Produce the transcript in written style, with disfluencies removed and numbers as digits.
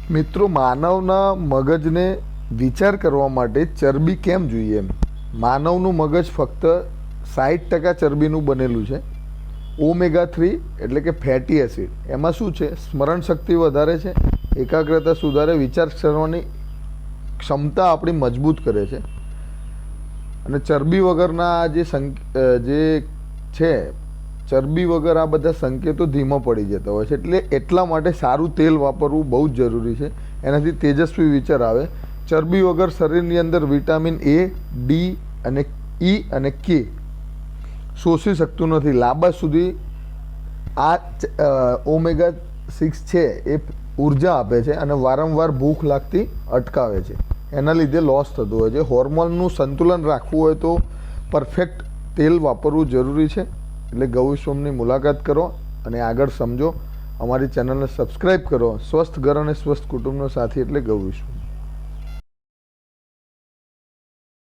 મિત્રો, માનવના મગજને વિચાર કરવા માટે ચરબી કેમ જોઈએ એમ. માનવનું મગજ ફક્ત 60% ચરબીનું બનેલું છે. ઓમેગા 3 એટલે કે ફેટી એસિડ એમાં શું છે, સ્મરણ શક્તિ વધારે છે, એકાગ્રતા સુધારે, વિચાર કરવાની ક્ષમતા આપણી મજબૂત કરે છે. અને ચરબી વગરના આ જે છે, ચરબી વગર આ બધા સંકેતો ધીમા પડી જતા હોય છે. એટલા માટે સારું તેલ વાપરવું બહુ જ જરૂરી છે. એનાથી તેજસ્વી વિચાર આવે. ચરબી વગર શરીરની અંદર વિટામિન A, D અને E અને K શોષી શકતું નથી. લાંબા સુધી આ ઓમેગા 6 છે એ ઉર્જા આપે છે અને વારંવાર ભૂખ લાગતી અટકાવે છે. એના લીધે લોસ થતું હોય છે. હોર્મોનનું સંતુલન રાખવું હોય તો પરફેક્ટ તેલ વાપરવું જરૂરી છે. એટલે ગૌવિશ્વમની મુલાકાત કરો અને આગળ સમજો. અમારી ચેનલને સબસ્ક્રાઈબ કરો. સ્વસ્થ ઘર અને સ્વસ્થ કુટુંબનો સાથી એટલે ગૌવિશ્વમ.